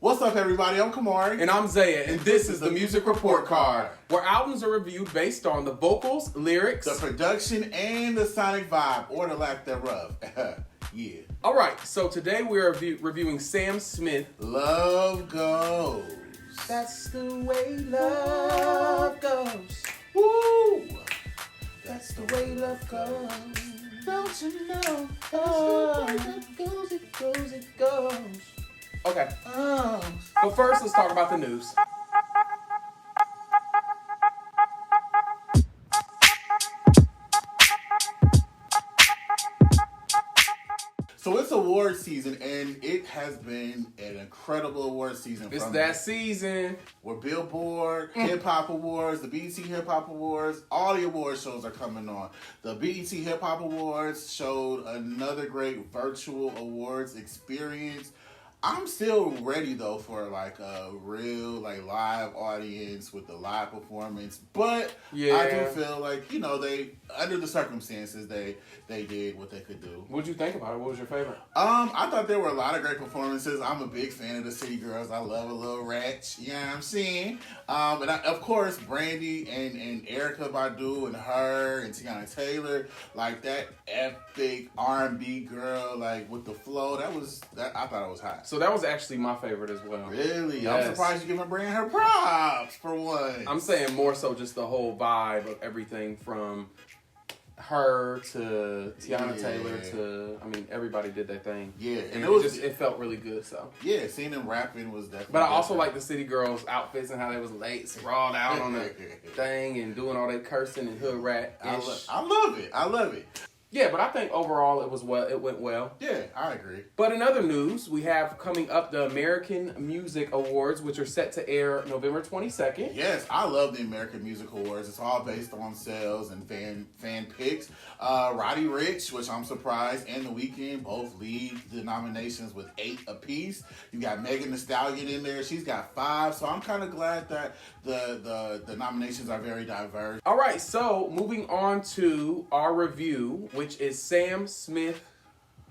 What's up, everybody? I'm Camarray. And I'm Zaiah, and this is the Music Report Card, where albums are reviewed based on the vocals, lyrics, the production, and the sonic vibe, or the lack thereof. Yeah. All right, so today we're reviewing Sam Smith. Love Goes. That's the way love goes. Woo! That's the way love goes. Don't you know? It goes. Okay. But first, let's talk about the news. So it's award season, and it has been an incredible award season. It's that season. Where Billboard, Hip Hop Awards, the BET Hip Hop Awards, all the award shows are coming on. The BET Hip Hop Awards showed another great virtual awards experience. I'm still ready though for like a real live audience with the live performance, but yeah. I do feel like they under the circumstances they did what they could do. What'd you think about it? What was your favorite? I thought there were a lot of great performances. I'm a big fan of the City Girls. I love a little ratchet, you know what I'm saying? And of course Brandy and Erykah Badu and her and Tiana Taylor, like that epic R&B girl, like with the flow. I thought it was hot. So that was actually my favorite as well. Really? Yes. I'm surprised you giving Brandy her props for one. I'm saying more so just the whole vibe of everything from her to Tiana Taylor to, everybody did their thing. Yeah. And it felt really good, so. Yeah, seeing them rapping was definitely. But I also like the City Girls' outfits and how they was late, sprawled out on the thing and doing all that cursing and hood rat. I love it. I love it. Yeah, but I think overall it went well. Yeah, I agree. But in other news, we have coming up the American Music Awards, which are set to air November 22nd. Yes, I love the American Music Awards. It's all based on sales and fan picks. Roddy Ricch, which I'm surprised, and The Weeknd both lead the nominations with 8 apiece. You got Megan Thee Stallion in there. She's got 5. So I'm kind of glad that the nominations are very diverse. All right, so moving on to our review, which is Sam Smith,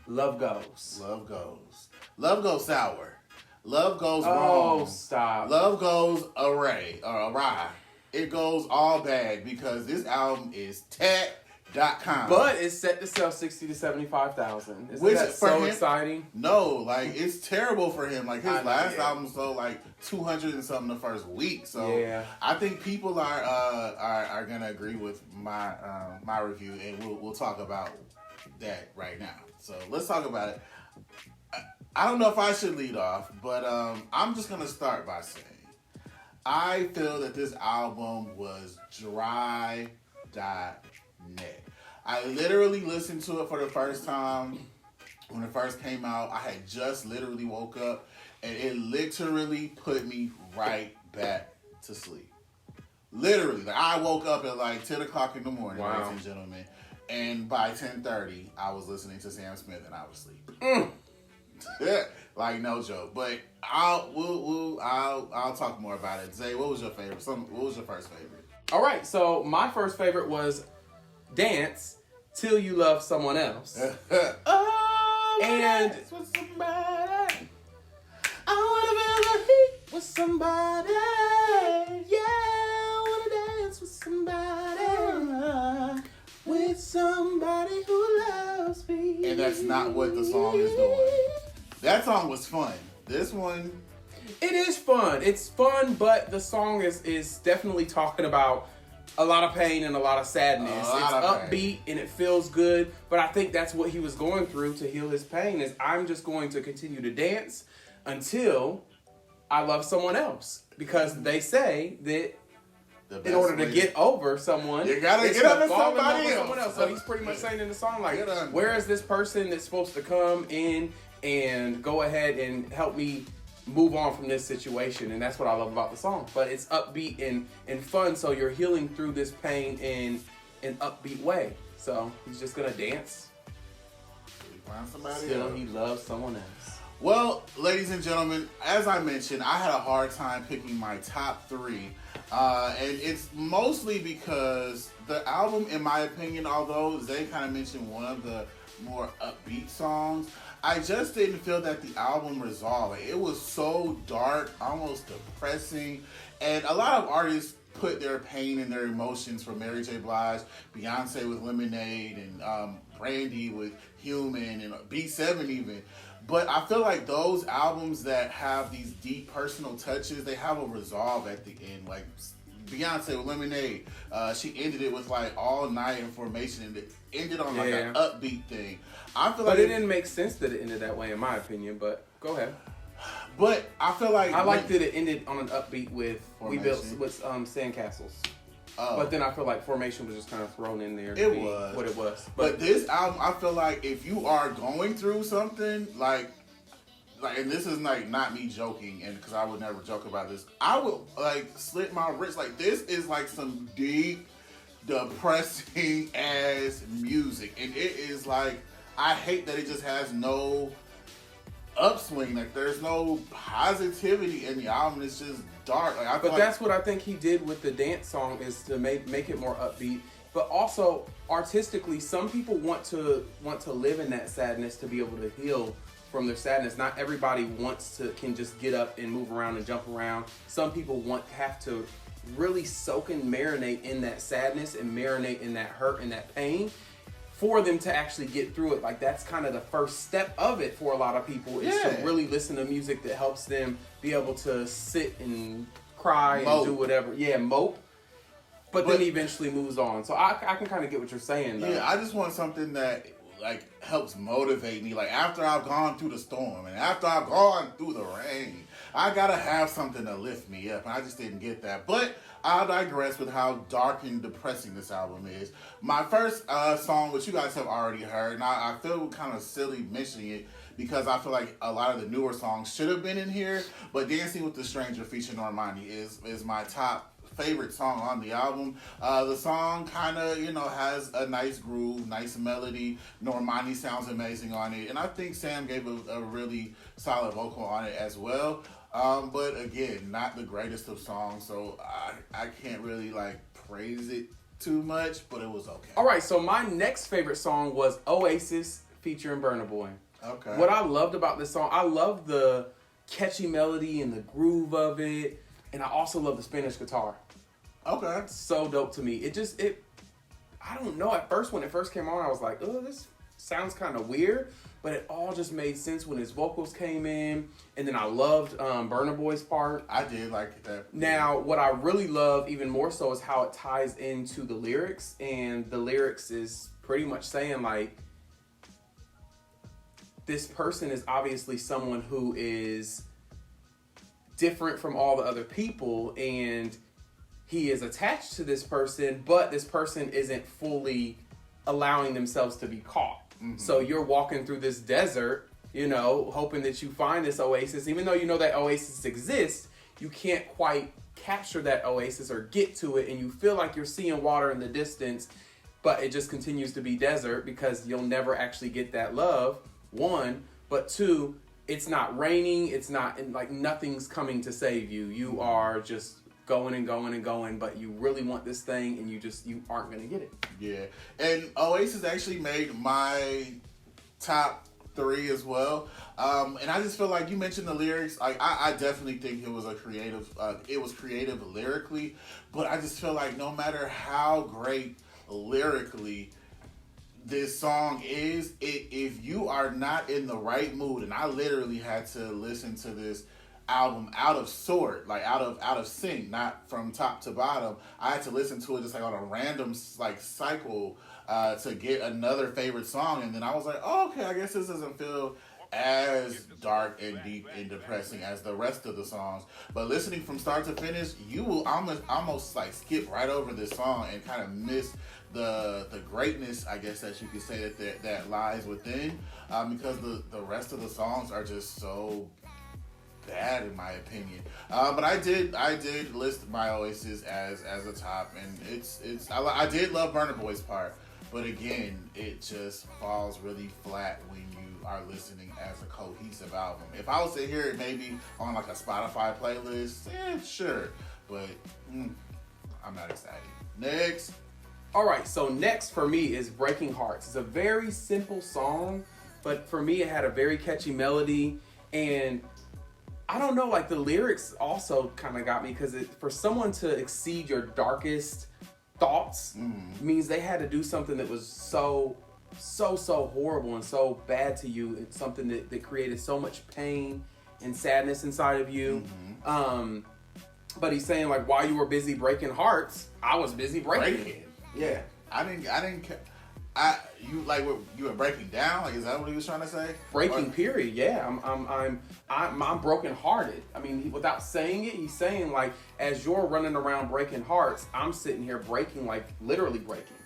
Love Goes. Love Goes. Love Goes sour. Love Goes wrong. Oh, stop. Love Goes awry. It goes all bad because this album is tat.com. But it's set to sell 60 to 75,000. Isn't that so exciting? No, it's terrible for him. Like his last album sold 200 and something the first week. So yeah. I think people are gonna agree with my review, and we'll talk about that right now. So let's talk about it. I don't know if I should lead off, but I'm just gonna start by saying I feel that this album was dry.net. I literally listened to it for the first time when it first came out. I had just literally woke up, and it literally put me right back to sleep. Literally. I woke up at 10 o'clock in the morning, wow. Ladies and gentlemen, and by 10:30, I was listening to Sam Smith and I was asleep. No joke. But I'll talk more about it. Zay, what was your favorite? What was your first favorite? All right, so my first favorite was Dance Till You Love Someone Else. And dance with somebody. I wanna feel the heat with somebody. Yeah, I wanna dance with somebody. With somebody who loves me. And that's not what the song is doing. That song was fun. This one, it is fun. It's fun, but the song is definitely talking about a lot of pain and a lot of sadness. It's upbeat and it feels good, but I think that's what he was going through to heal his pain. Is I'm just going to continue to dance until I love someone else, because they say that in order to get over someone, you gotta get over somebody else. So he's pretty much saying in the song, where is this person that's supposed to come in and go ahead and help me move on from this situation? And that's what I love about the song. But it's upbeat and fun, so you're healing through this pain in an upbeat way. So he's just gonna dance. Find somebody Still, else. he loves someone else. Well, ladies and gentlemen, as I mentioned, I had a hard time picking my top 3. And it's mostly because the album, in my opinion, although Zay kind of mentioned one of the more upbeat songs, I just didn't feel that the album resolved. It was so dark, almost depressing, and a lot of artists put their pain and their emotions from Mary J. Blige, Beyonce with Lemonade, and Brandy with Human, and B7 even. But I feel like those albums that have these deep personal touches, they have a resolve at the end. Like Beyonce with Lemonade, she ended it with like All Night and Formation, and it ended on like an upbeat thing. I feel like it didn't make sense that it ended that way, in my opinion. But go ahead. But I feel like I liked that it ended on an upbeat with Formation. We built with sandcastles. But then I feel like Formation was just kind of thrown in there. It was what it was. But this album, I feel like if you are going through something like, and this is like not me joking, and because I would never joke about this, I would like slit my wrist. Like this is like some deep, depressing ass music, and it is like I hate that it just has no upswing. Like there's no positivity in the album. It's just dark. But that's what I think he did with the dance song, is to make it more upbeat. But also artistically, some people want to live in that sadness to be able to heal from their sadness. Not everybody can just get up and move around and jump around. Some people have to really soak and marinate in that sadness and marinate in that hurt and that pain for them to actually get through it. Like that's kind of the first step of it for a lot of people, is to really listen to music that helps them be able to sit and cry and do whatever. Yeah, mope. But then eventually moves on. So I can kind of get what you're saying, though. Yeah, I just want something that like helps motivate me. Like after I've gone through the storm and after I've gone through the rain, I gotta have something to lift me up. And I just didn't get that. But I'll digress with how dark and depressing this album is. My first song, which you guys have already heard, and I feel kind of silly mentioning it because I feel like a lot of the newer songs should have been in here. But Dancing with the Stranger featuring Normani is my top favorite song on the album. The song kind of, has a nice groove, nice melody. Normani sounds amazing on it. And I think Sam gave a really solid vocal on it as well. But again, not the greatest of songs, so I can't really like praise it too much, but it was okay. All right, so my next favorite song was Oasis featuring Burna Boy. Okay. What I loved about this song, I love the catchy melody and the groove of it, and I also love the Spanish guitar. Okay. It's so dope to me. I don't know, at first when it first came on, I was like, oh, this sounds kind of weird, but it all just made sense when his vocals came in, and then I loved Burna Boy's part. I did like that. Now, what I really love even more so is how it ties into the lyrics, and the lyrics is pretty much saying like, this person is obviously someone who is different from all the other people, and he is attached to this person, but this person isn't fully allowing themselves to be caught. Mm-hmm. So you're walking through this desert, hoping that you find this oasis. Even though you know that oasis exists, you can't quite capture that oasis or get to it, and you feel like you're seeing water in the distance, but it just continues to be desert because you'll never actually get that love, one. But two, it's not raining, it's not, like nothing's coming to save you. You are just going and going and going, but you really want this thing and you aren't going to get it. Yeah. And Oasis actually made my top 3 as well. And I just feel like you mentioned the lyrics. Like I definitely think it was creative lyrically, but I just feel like no matter how great lyrically this song is, if you are not in the right mood, and I literally had to listen to this album out of sort, like out of sync, not from top to bottom. I had to listen to it just like on a random like cycle to get another favorite song, and then I was like, oh, okay, I guess this doesn't feel as dark and deep and depressing as the rest of the songs. But listening from start to finish, you will almost like skip right over this song and kind of miss the greatness, I guess that you could say that lies within, because the rest of the songs are just so bad in my opinion. But I did list my Oasis as a top, and I did love Burna Boy's part, but again, it just falls really flat when you are listening as a cohesive album. If I was to hear it maybe on like a Spotify playlist, sure, but I'm not excited. Next. All right, so next for me is Breaking Hearts. It's a very simple song, but for me, it had a very catchy melody, and I don't know, like the lyrics also kind of got me because for someone to exceed your darkest thoughts means they had to do something that was so horrible and so bad to you. It's something that created so much pain and sadness inside of you. But he's saying like, while you were busy breaking hearts, I was busy breaking. Yeah. I didn't you were breaking down? Like, is that what he was trying to say? Breaking, period. Yeah, I'm broken hearted. I mean, without saying it, he's saying like, as you're running around breaking hearts, I'm sitting here breaking, like literally breaking.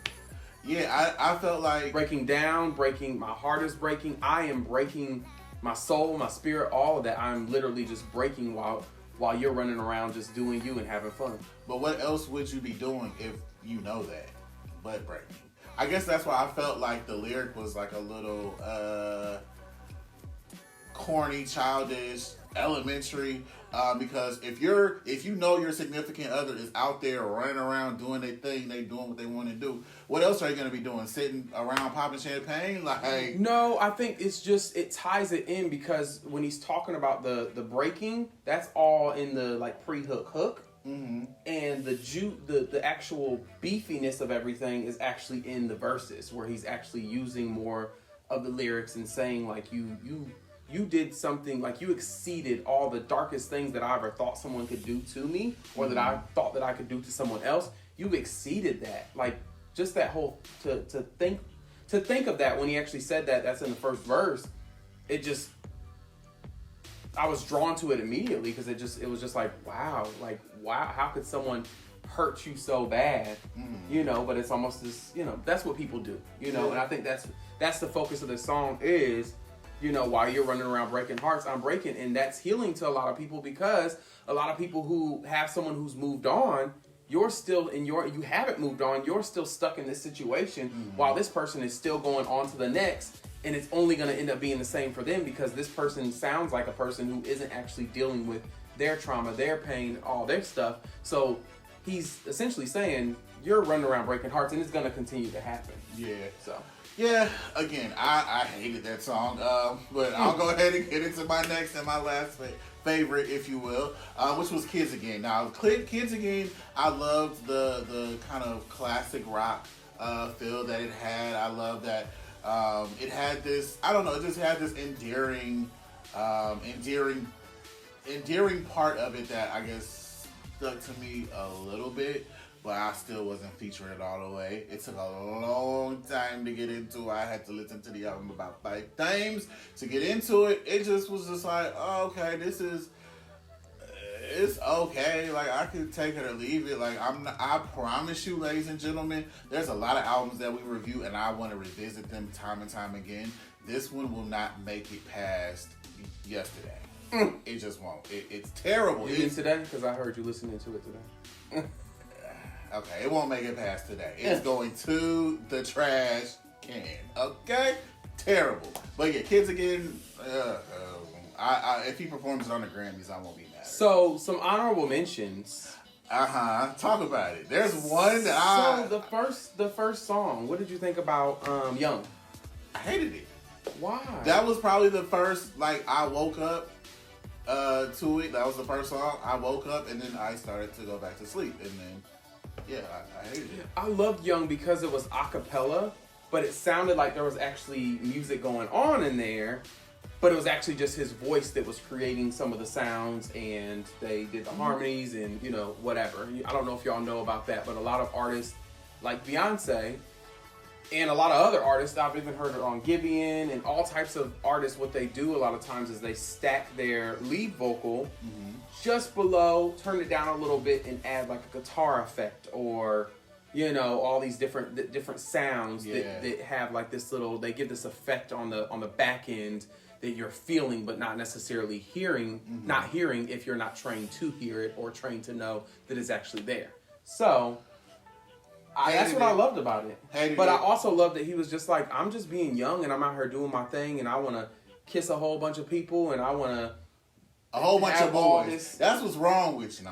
Yeah, I felt like breaking down, breaking. My heart is breaking. I am breaking my soul, my spirit, all of that. I'm literally just breaking while you're running around just doing you and having fun. But what else would you be doing if you know that? But breaking. I guess that's why I felt like the lyric was like a little corny, childish, elementary. Because if you know your significant other is out there running around doing their thing, they doing what they want to do, what else are you going to be doing? Sitting around popping champagne? Like, no, I think it's just, it ties it in because when he's talking about the breaking, that's all in the like pre-hook. And the actual beefiness of everything is actually in the verses where he's actually using more of the lyrics and saying like you did something, like you exceeded all the darkest things that I ever thought someone could do to me or that I thought that I could do to someone else. You've exceeded that. Like just that whole to think of that when he actually said that's in the first verse. I was drawn to it immediately because it was just like, wow, how could someone hurt you so bad? You know, but it's almost this, you know, that's what people do, you know, and I think that's the focus of this song is, you know, while you're running around breaking hearts, I'm breaking, and that's healing to a lot of people because a lot of people who have someone who's moved on, you're still you haven't moved on, you're still stuck in this situation while this person is still going on to the next. And it's only going to end up being the same for them because this person sounds like a person who isn't actually dealing with their trauma, their pain, all their stuff. So he's essentially saying you're running around breaking hearts and it's going to continue to happen. Yeah. So. Yeah, again, I hated that song, but I'll go ahead and get into my next and my last favorite, if you will, which was Kids Again. Now, Kids Again, I loved the kind of classic rock feel that it had. I love that. It had this, I don't know, it just had this endearing part of it that I guess stuck to me a little bit, but I still wasn't featuring it all the way. It took a long time to get into it. I had to listen to the album about 5 times to get into it. It just was just like, oh, okay, it's okay. Like, I could take it or leave it. Like, I promise you, ladies and gentlemen, there's a lot of albums that we review and I want to revisit them time and time again. This one will not make it past yesterday. It just won't. It's terrible. You mean today? Because I heard you listening to it today. Okay, it won't make it past today. It's going to the trash can. Okay? Terrible. But yeah, Kids Again, if he performs it on the Grammys, I won't be mad. So, some honorable mentions. Talk about it. There's one that So, the first song, what did you think about Young? I hated it. Why? That was probably the first, like, I woke up to it. That was the first song. I woke up and then I started to go back to sleep. And then, yeah, I hated it. I loved Young because it was a cappella, but it sounded like there was actually music going on in there. But it was actually just his voice that was creating some of the sounds, and they did the harmonies and, you know, whatever. I don't know if y'all know about that, but a lot of artists like Beyonce and a lot of other artists, I've even heard it on Giveon and all types of artists, what they do a lot of times is they stack their lead vocal just below, turn it down a little bit and add like a guitar effect or, you know, all these different sounds that have like this little, they give this effect on the back end that you're feeling but not necessarily hearing, not hearing if you're not trained to hear it or trained to know that it's actually there. So, that's what I loved about it. But I also loved that he was just like, I'm just being young and I'm out here doing my thing and I want to kiss a whole bunch of people and I want to a whole bunch of boys. That's what's wrong with you.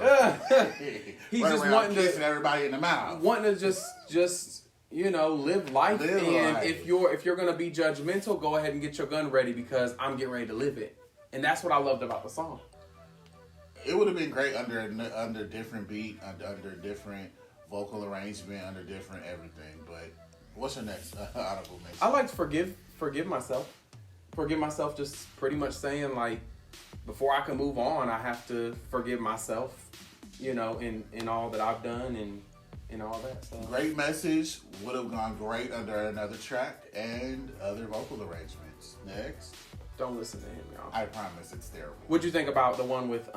He's just wanting kissing everybody in the mouth. Wanting to just live life. If you're gonna be judgmental, go ahead and get your gun ready because I'm getting ready to live it. And that's what I loved about the song. It would have been great under different beat, under different vocal arrangement, under different everything. But what's your next honorable mention? I like to forgive myself. Forgive myself, just pretty much saying like, before I can move on, I have to forgive myself, in all that I've done and all that. So. Great message. Would have gone great under another track and other vocal arrangements. Next. Don't listen to him, y'all. I promise it's terrible. What'd you think about the one with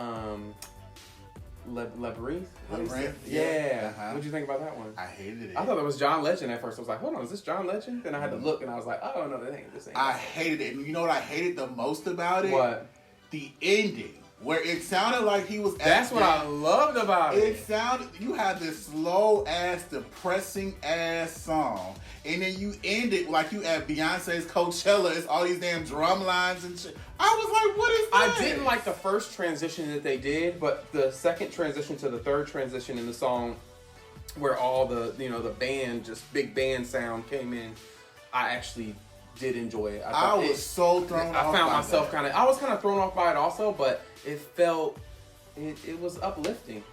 Labyrinth? Labyrinth? Yeah. Uh-huh. What'd you think about that one? I hated it. I thought it was John Legend at first. I was like, hold on, is this John Legend? Then I had to look and I was like, oh, no, this ain't. I hated it. And you know what I hated the most about it? What? The ending. Where it sounded like he was That's what I loved about it. It sounded, you had this slow ass, depressing ass song, and then you end it like you at Beyonce's Coachella. It's all these damn drum lines and shit. I was like, what is that? I didn't like the first transition that they did, but the second transition to the third transition in the song, where all the the band, just big band sound came in, I actually did enjoy it. I was so thrown off. I found myself I was kind of thrown off by it also, but it felt, it was uplifting.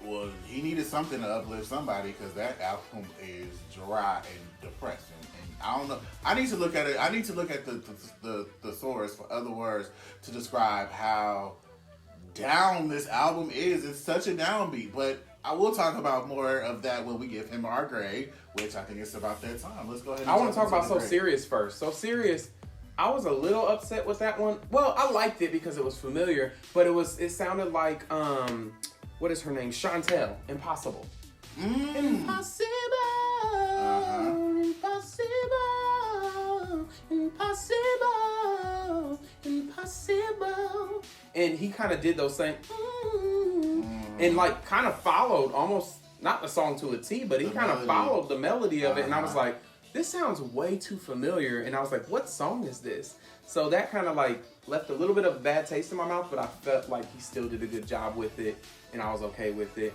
Well, he needed something to uplift somebody because that album is dry and depressing. And I don't know. I need to look at it. I need to look at the source for other words to describe how down this album is. It's such a downbeat, but I will talk about more of that when we give him our grade, which I think it's about that time. Let's go ahead and I want to talk about So Serious first. So Serious, I was a little upset with that one. Well, I liked it because it was familiar, but it sounded like, what is her name? Chantel, Impossible. Impossible, impossible, impossible. And he kind of did those same, and like kind of followed almost, not the song to a T, but he kind of followed the melody of it. And I was like, this sounds way too familiar. And I was like, what song is this? So that kind of like left a little bit of a bad taste in my mouth, but I felt like he still did a good job with it, and I was okay with it.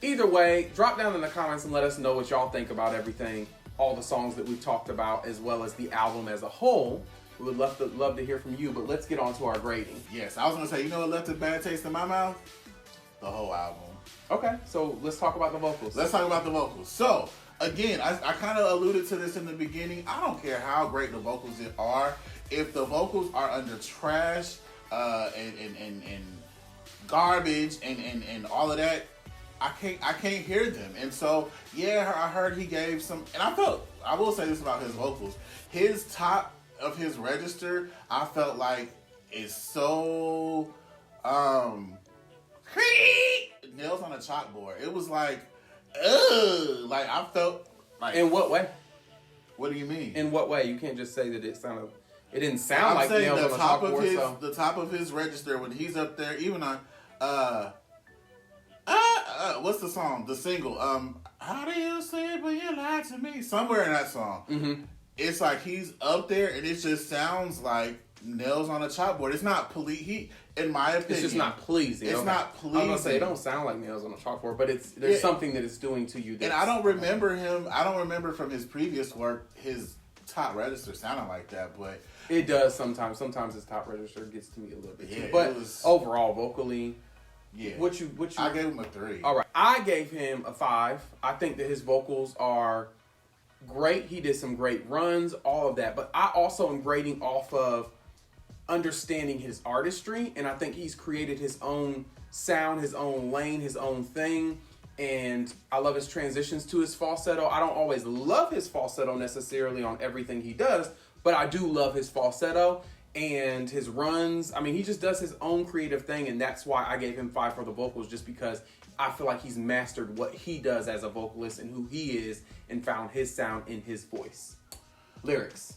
Either way, drop down in the comments and let us know what y'all think about everything, all the songs that we've talked about, as well as the album as a whole. We would love to hear from you, but let's get on to our grading. Yes, I was going to say, you know what left a bad taste in my mouth? The whole album. Okay, so let's talk about the vocals. Let's talk about the vocals. So, again, I kind of alluded to this in the beginning. I don't care how great the vocals are. If the vocals are under trash and garbage and all of that, I can't hear them. And so, yeah, I heard he gave some, and I will say this about his vocals. His top of his register, I felt like is so nails on a chalkboard. It was like, ugh. Like I felt like. In what way? What do you mean? In what way? You can't just say that it sounded. It didn't sound like nails on a chalkboard. The top of his register when he's up there, even on what's the song? The single. How do you sleep when you lie to me? Somewhere in that song. Mm-hmm. It's like he's up there, and it just sounds like nails on a chalkboard. It's not in my opinion, it's just not pleasing. It's not pleasing. I'm gonna say it don't sound like nails on a chalkboard, but there's something that it's doing to you. And I don't remember him. I don't remember from his previous work his top register sounding like that, but it does sometimes. Sometimes his top register gets to me a little bit too. But overall, vocally, yeah. What you? I gave him a 3. All right, I gave him a 5. I think that his vocals are great. He did some great runs, all of that. But I also am grading off of understanding his artistry, and I think he's created his own sound, his own lane, his own thing. And I love his transitions to his falsetto. I don't always love his falsetto necessarily on everything he does, but I do love his falsetto and his runs. I mean, he just does his own creative thing, and that's why I gave him 5 for the vocals, just because I feel like he's mastered what he does as a vocalist and who he is and found his sound in his voice. Lyrics.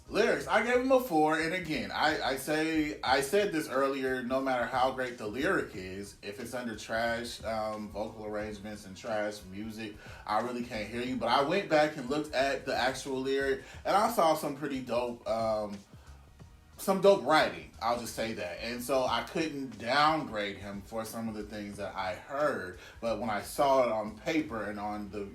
I gave him a 4, and again, I said this earlier, no matter how great the lyric is, if it's under trash vocal arrangements and trash music, I really can't hear you. But I went back and looked at the actual lyric, and I saw some pretty dope writing, I'll just say that. And so I couldn't downgrade him for some of the things that I heard, but when I saw it on paper and on the,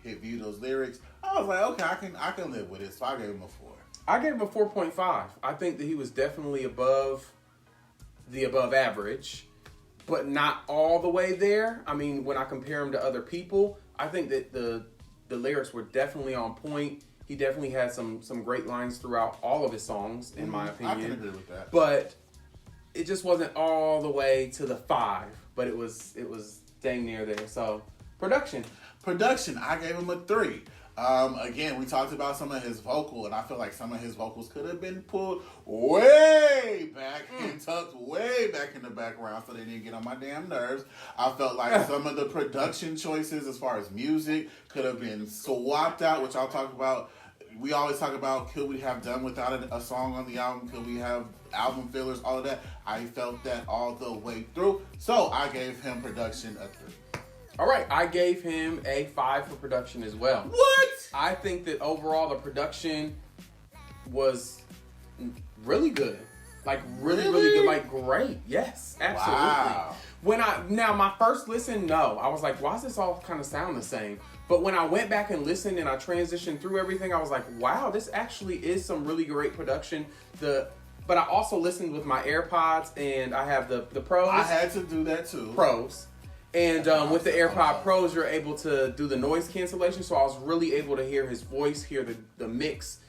hit view those lyrics, I was like, okay, I can live with it. So I gave him a 4. I gave him a 4.5. I think that he was definitely above average, but not all the way there. I mean, when I compare him to other people, I think that the lyrics were definitely on point. He definitely had some great lines throughout all of his songs, in my opinion. I can agree with that. But it just wasn't all the way to the 5, but it was dang near there. So production, I gave him a 3. Again, we talked about some of his vocal, and I feel like some of his vocals could have been pulled way back and tucked way back in the background so they didn't get on my damn nerves. I felt like some of the production choices as far as music could have been swapped out, which I'll talk about. We always talk about, could we have done without a song on the album? Could we have album fillers? All of that. I felt that all the way through. So I gave him production a 3. All right, I gave him a 5 for production as well. What? I think that overall the production was really good. Like really good. Like great. Yes, absolutely. Wow. Now my first listen, no. I was like, why does this all kind of sound the same? But when I went back and listened and I transitioned through everything, I was like, wow, this actually is some really great production. But I also listened with my AirPods, and I have the Pros. I had to do that too. Pros. And with the AirPod Pros, you're able to do the noise cancellation. So I was really able to hear his voice, hear the mix.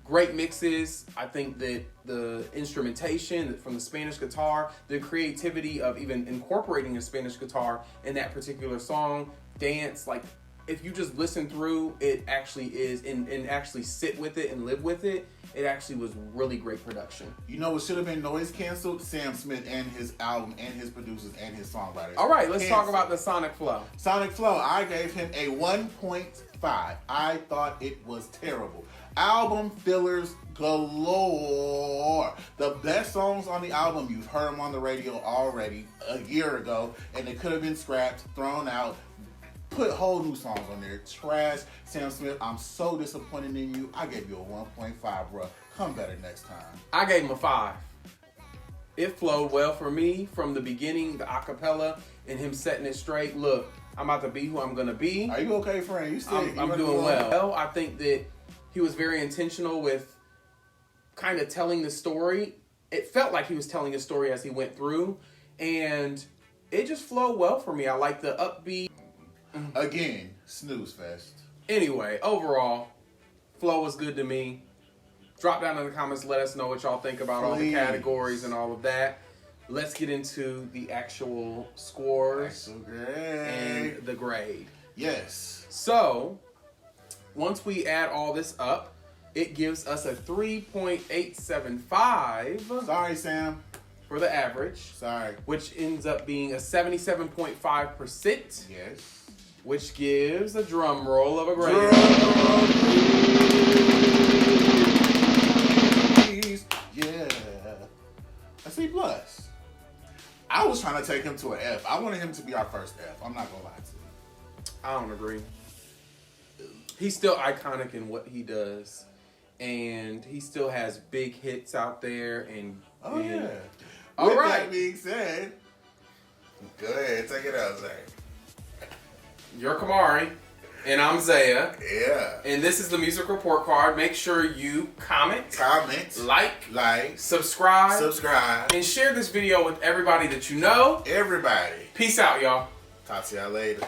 Great mixes. I think that the instrumentation from the Spanish guitar, the creativity of even incorporating a Spanish guitar in that particular song, dance, like if you just listen through, it actually is, and actually sit with it and live with it, it actually was really great production. You know what should have been noise canceled? Sam Smith and his album and his producers and his songwriters. All right, let's talk about the Sonic Flow. Sonic Flow, I gave him a 1.5. I thought it was terrible. Album fillers galore. The best songs on the album, you've heard them on the radio already a year ago, and they could have been scrapped, thrown out. Put whole new songs on there. Trash. Sam Smith, I'm so disappointed in you. I gave you a 1.5, bro. Come better next time. I gave him a 5. It flowed well for me from the beginning, the acapella, and him setting it straight. Look, I'm about to be who I'm going to be. Are you okay, friend? You still, I'm doing well. I think that he was very intentional with kind of telling the story. It felt like he was telling his story as he went through, and it just flowed well for me. I like the upbeat. Again, snooze fest. Anyway, overall, flow was good to me. Drop down in the comments, let us know what y'all think about all the categories and all of that. Let's get into the actual scores and the grade. Yes. So, once we add all this up, it gives us a 3.875. Sorry, Sam. For the average. Sorry. Which ends up being a 77.5%. Yes. Which gives a drum roll of a grade. Yeah. A C+. I was trying to take him to an F. I wanted him to be our first F. I'm not going to lie to you. I don't agree. He's still iconic in what he does. And he still has big hits out there. And yeah. All right. That being said, go ahead. Take it out, Zay. You're Camarray, and I'm Zaiah. Yeah. And this is the Music Report Card. Make sure you comment, like, subscribe, and share this video with everybody that you know. Everybody. Peace out, y'all. Talk to y'all later.